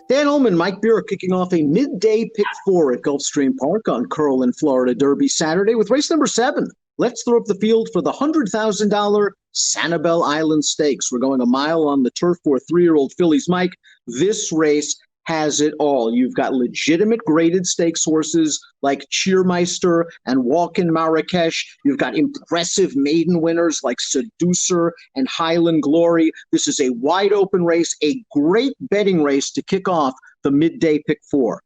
Dan Illman, Mike Beer kicking off a midday pick four at Gulfstream Park on Curlin, Florida Derby Saturday with race number 7. Let's throw up the field for the $100,000 Sanibel Island Stakes. We're going a mile on the turf for 3-year-old fillies. Mike, this race has it all. You've got legitimate graded stakes horses like Cheermeister and Walk-in Marrakesh. You've got impressive maiden winners like Seducer and Highland Glory. This is a wide open race, a great betting race to kick off the midday pick four.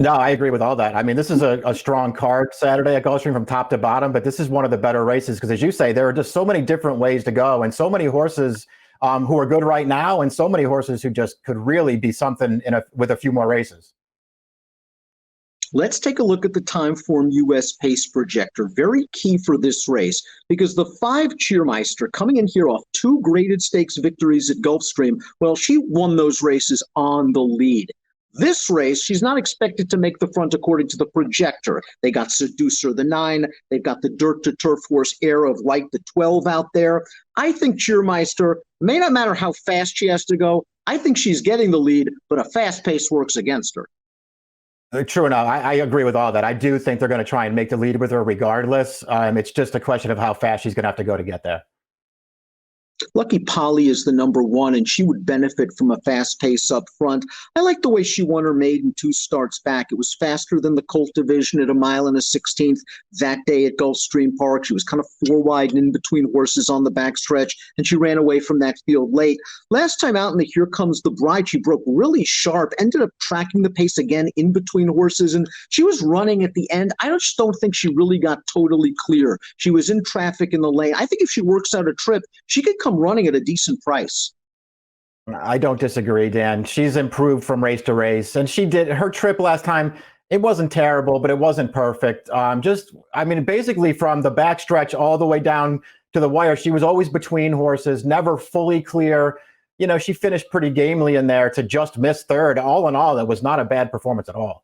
No, I agree with all that. I mean, this is a strong card Saturday at Gulfstream from top to bottom, but this is one of the better races because, as you say, there are just so many different ways to go and so many horses who are good right now and so many horses who just could really be something with a few more races. Let's take a look at the Timeform US pace projector. Very key for this race because the 5 Cheermeister coming in here off 2 graded stakes victories at Gulfstream, well, she won those races on the lead. This race, she's not expected to make the front according to the projector. They got Seducer, the 9. They've got the Dirt to Turf horse Air of Light, the 12 out there. I think Cheermeister, may not matter how fast she has to go. I think she's getting the lead, but a fast pace works against her. True enough. I agree with all that. I do think they're going to try and make the lead with her regardless. It's just a question of how fast she's going to have to go to get there. Lucky Polly is the number 1, and she would benefit from a fast pace up front. I like the way she won her maiden 2 starts back. It was faster than the Colt division at 1 1/16 that day at Gulfstream Park. She was kind of 4 wide and in between horses on the backstretch, and she ran away from that field late. Last time out in the Here Comes the Bride, she broke really sharp, ended up tracking the pace again in between horses, and she was running at the end. I just don't think she really got totally clear. She was in traffic in the lane. I think if she works out a trip, she could come running at a decent price. I don't disagree, Dan. She's improved from race to race, and she did her trip last time. It wasn't terrible, but it wasn't perfect. Basically from the backstretch all the way down to the wire, she was always between horses, never fully clear. You know, she finished pretty gamely in there to just miss third. All in all, it was not a bad performance at all.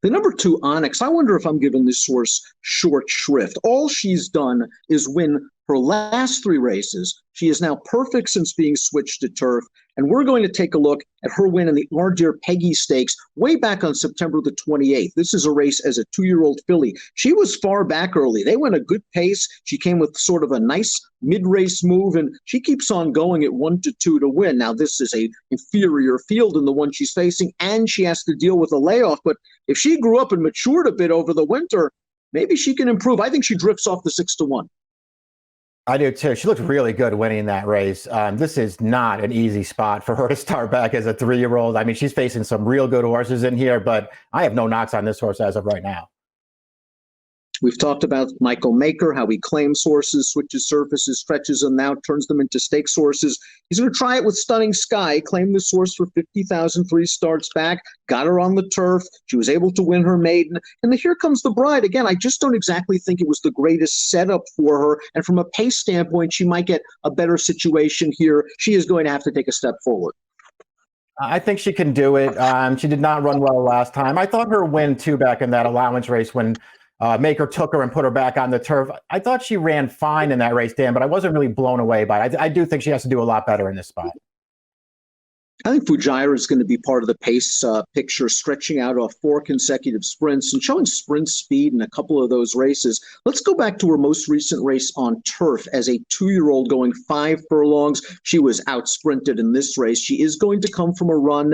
The number 2, Onyx, I wonder if I'm giving this horse short shrift. All she's done is win her last 3 races. She is now perfect since being switched to turf. And we're going to take a look at her win in the Ardere Peggy Stakes way back on September the 28th. This is a race as a 2-year-old filly. She was far back early. They went a good pace. She came with sort of a nice mid-race move, and she keeps on going at 1-2 to win. Now, this is a inferior field in the one she's facing, and she has to deal with a layoff. But if she grew up and matured a bit over the winter, maybe she can improve. I think she drifts off the 6-1. I do too. She looked really good winning that race. This is not an easy spot for her to start back as a 3-year-old. I mean, she's facing some real good horses in here, but I have no knocks on this horse as of right now. We've talked about Michael Maker, how he claims horses, switches surfaces, stretches them out, turns them into stakes horses. He's going to try it with Stunning Sky, claimed this horse for $50,000 3 starts back, got her on the turf. She was able to win her maiden. And the Here Comes the Bride. Again, I just don't exactly think it was the greatest setup for her. And from a pace standpoint, she might get a better situation here. She is going to have to take a step forward. I think she can do it. She did not run well last time. I thought her win, too, back in that allowance race when Maker took her and put her back on the turf. I thought she ran fine in that race, Dan, but I wasn't really blown away by it. I do think she has to do a lot better in this spot. I think Fujairah is going to be part of the pace picture, stretching out off 4 consecutive sprints and showing sprint speed in a couple of those races. Let's go back to her most recent race on turf as a 2-year-old going 5 furlongs. She was out sprinted in this race. She is going to come from a run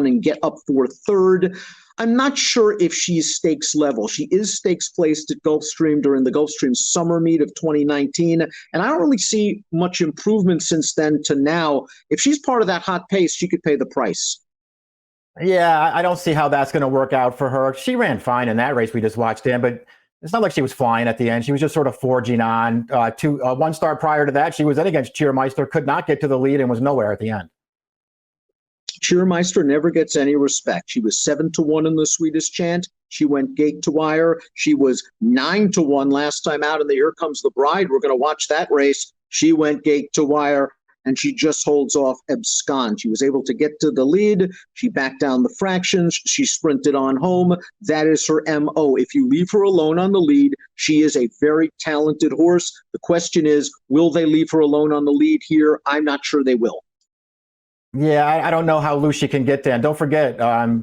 and get up for 3rd. I'm not sure if she's stakes level. She is stakes placed at Gulfstream during the Gulfstream summer meet of 2019, and I don't really see much improvement since then to now. If she's part of that hot pace, she could pay the price. Yeah, I don't see how that's going to work out for her. She ran fine in that race we just watched, Dan, but it's not like she was flying at the end. She was just sort of forging on. 1 start prior to that, she was in against Cheermeister, could not get to the lead, and was nowhere at the end. Cheermeister never gets any respect. She was 7-1 in the Swedish chant. She went gate to wire. She was 9-1 last time out in the Here Comes the Bride. We're going to watch that race. She went gate to wire, and she just holds off Abscond. She was able to get to the lead. She backed down the fractions. She sprinted on home. That is her MO. If you leave her alone on the lead, she is a very talented horse. The question is, will they leave her alone on the lead here? I'm not sure they will. Yeah, I don't know how loose she can get, Dan. Don't forget,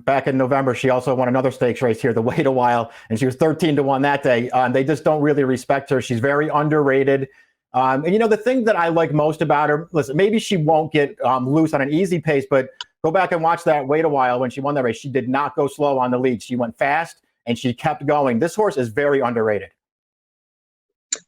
back in November, she also won another stakes race here, the Wait a While, and she was 13-1 that day. They just don't really respect her. She's very underrated. And, the thing that I like most about her, listen, maybe she won't get loose on an easy pace, but go back and watch that Wait a While when she won that race. She did not go slow on the lead. She went fast, and she kept going. This horse is very underrated.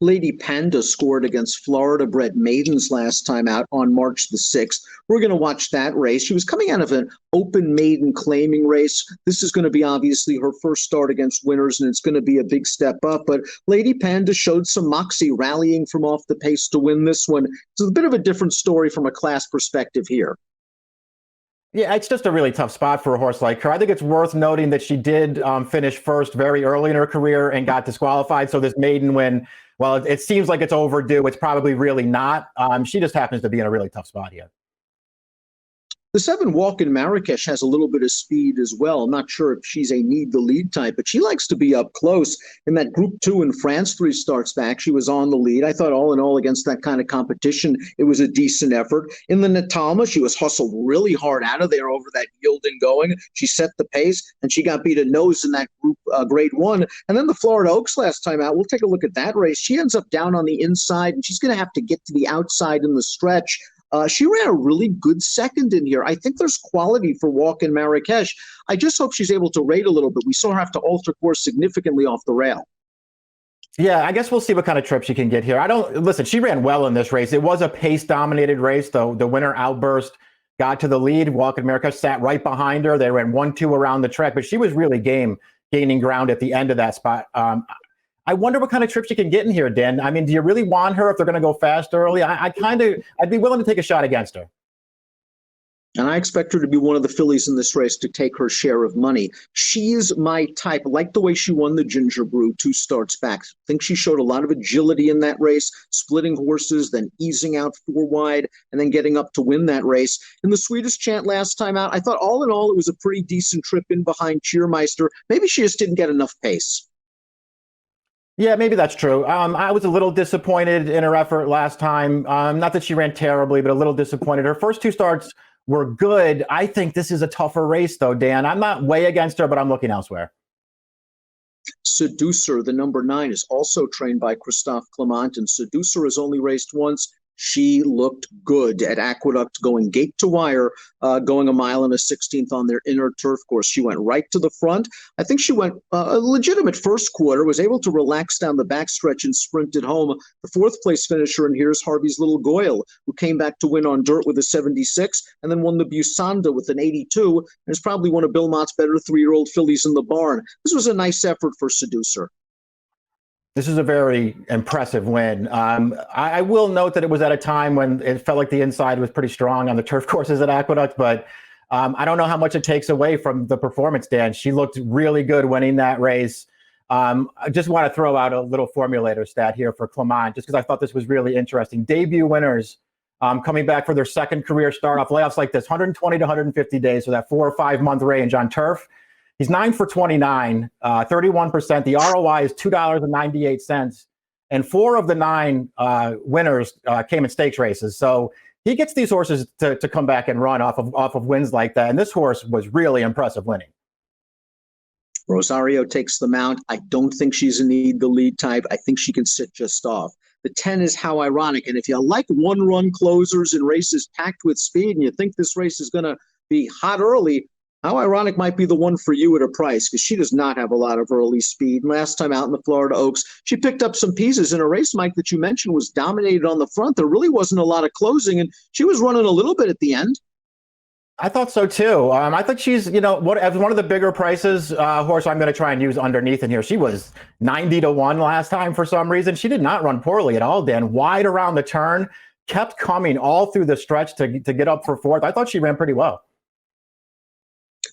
Lady Panda scored against Florida-bred maidens last time out on March the 6th. We're going to watch that race. She was coming out of an open maiden claiming race. This is going to be obviously her first start against winners, and it's going to be a big step up. But Lady Panda showed some moxie, rallying from off the pace to win this one. It's a bit of a different story from a class perspective here. Yeah, it's just a really tough spot for a horse like her. I think it's worth noting that she did finish first very early in her career and got disqualified. So this maiden win, well, it seems like it's overdue. It's probably really not. She just happens to be in a really tough spot here. The 7 Walk in Marrakesh has a little bit of speed as well. I'm not sure if she's a need the lead type, but she likes to be up close. In that Group 2 in France 3 starts back, she was on the lead. I thought all in all against that kind of competition, it was a decent effort. In the Natalma, she was hustled really hard out of there over that yield and going. She set the pace, and she got beat a nose in that Group Grade 1. And then the Florida Oaks last time out, we'll take a look at that race. She ends up down on the inside, and she's going to have to get to the outside in the stretch. She ran a really good second in here. I think there's quality for Walk in Marrakesh. I just hope she's able to rate a little bit. We saw her have to alter course significantly off the rail. Yeah, I guess we'll see what kind of trip she can get here. Listen, she ran well in this race. It was a pace-dominated race, though. The winner Outburst got to the lead. Walk in Marrakesh sat right behind her. They ran 1-2 around the track, but she was really gaining ground at the end of that spot. I wonder what kind of trip she can get in here, Dan. I mean, do you really want her if they're going to go fast early? I'd be willing to take a shot against her. And I expect her to be one of the fillies in this race to take her share of money. She's my type. I like the way she won the Ginger Brew 2 starts back. I think she showed a lot of agility in that race, splitting horses, then easing out 4 wide, and then getting up to win that race. In the Swedish Chant last time out, I thought all in all it was a pretty decent trip in behind Cheermeister. Maybe she just didn't get enough pace. Yeah, maybe that's true. I was a little disappointed in her effort last time. Not that she ran terribly, but a little disappointed. Her first 2 starts were good. I think this is a tougher race, though, Dan. I'm not way against her, but I'm looking elsewhere. Seducer, the number 9, is also trained by Christophe Clement, and Seducer has only raced once. She looked good at Aqueduct, going gate to wire, going 1 mile and a 16th on their inner turf course. She went right to the front. I think she went a legitimate first quarter, was able to relax down the backstretch and sprinted home. The 4th place finisher, and here's Harvey's Little Goyle, who came back to win on dirt with a 76 and then won the Busanda with an 82, and is probably one of Bill Mott's better 3-year-old fillies in the barn. This was a nice effort for Seducer. This is a very impressive win. I will note that it was at a time when it felt like the inside was pretty strong on the turf courses at Aqueduct, but I don't know how much it takes away from the performance, Dan. She looked really good winning that race. I just want to throw out a little formulator stat here for Clement, just because I thought this was really interesting. Debut winners coming back for their second career start off layoffs like this, 120 to 150 days, so that 4 or 5 month range on turf. He's 9 for 29, 31%. The ROI is $2.98, and 4 of the 9 winners came in stakes races. So he gets these horses to come back and run off of wins like that. And this horse was really impressive winning. Rosario takes the mount. I don't think she's a need the lead type. I think she can sit just off. The 10 is How Ironic. And if you like 1-run closers and races packed with speed and you think this race is going to be hot early, How Ironic might be the one for you at a price, because she does not have a lot of early speed. And last time out in the Florida Oaks, she picked up some pieces in a race, Mike, that you mentioned was dominated on the front. There really wasn't a lot of closing, and she was running a little bit at the end. I thought so too. I think she's, as one of the bigger prices, horse I'm going to try and use underneath in here. She was 90 to 1 last time for some reason. She did not run poorly at all, Dan. Wide around the turn, kept coming all through the stretch to get up for 4th. I thought she ran pretty well.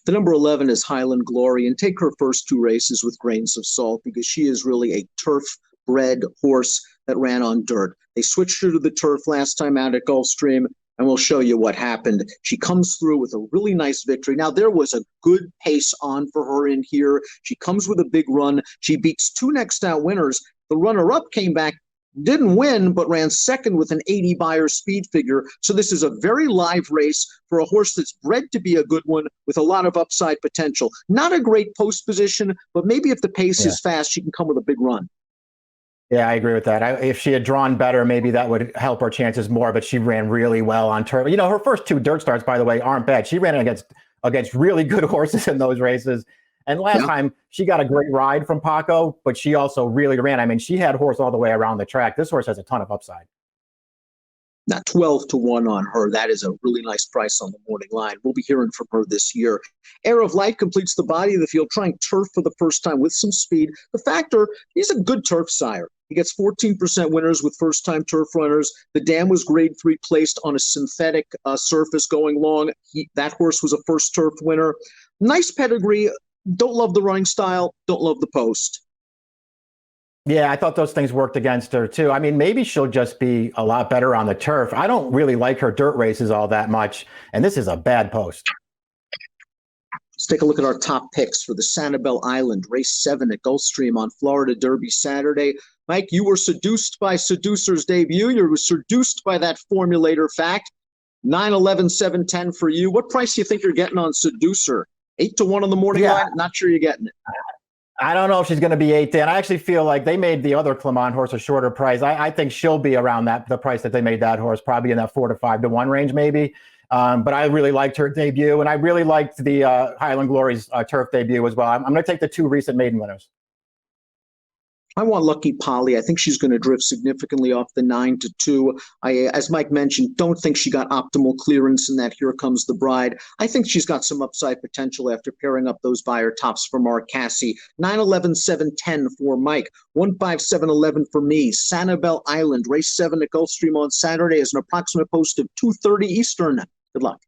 The number 11 is Highland Glory, and take her first 2 races with grains of salt, because she is really a turf-bred horse that ran on dirt. They switched her to the turf last time out at Gulfstream, and we'll show you what happened. She comes through with a really nice victory. Now, there was a good pace on for her in here. She comes with a big run. She beats 2 next out winners. The runner-up came back Didn't win, but ran second with an 80 Beyer speed figure. So this is a very live race for a horse that's bred to be a good one with a lot of upside potential. Not a great post position, but maybe if the pace is fast, she can come with a big run. Yeah, I agree with that. If she had drawn better, maybe that would help her chances more, but she ran really well on turf. You know, her first 2 dirt starts, by the way, aren't bad. She ran against really good horses in those races. And last time she got a great ride from Paco, but she also really ran. I mean, she had horse all the way around the track. This horse has a ton of upside. Not 12-1 on her. That is a really nice price on the morning line. We'll be hearing from her this year. Air of Light completes the body of the field, trying turf for the first time with some speed. The factor, he's a good turf sire. He gets 14% winners with first-time turf runners. The dam was grade 3 placed on a synthetic surface going long. That horse was a first turf winner. Nice pedigree. Don't love the running style. Don't love the post. Yeah, I thought those things worked against her too. I mean, maybe she'll just be a lot better on the turf. I don't really like her dirt races all that much, and this is a bad post. Let's take a look at our top picks for the Sanibel Island, race 7 at Gulfstream on Florida Derby Saturday. Mike, you were seduced by Seducer's debut. You were seduced by that formulator fact. 9-11, 7-10 for you. What price do you think you're getting on Seducer? 8-1 on the morning line? Not sure you're getting it. I don't know if she's going to be 8-10. I actually feel like they made the other Clement horse a shorter price. I think she'll be around the price that they made that horse, probably in that 4 to 5-1 range, maybe. But I really liked her debut, and I really liked the Highland Glory's turf debut as well. I'm going to take the 2 recent maiden winners. I want Lucky Polly. I think she's going to drift significantly off the 9-2. As Mike mentioned, don't think she got optimal clearance in that Here Comes the Bride. I think she's got some upside potential after pairing up those Beyer tops for Mark Cassie. 9-11, 7-10 for Mike. 1-5-7-11 for me. Sanibel Island, race 7 at Gulfstream on Saturday is an approximate post of 2:30 Eastern. Good luck.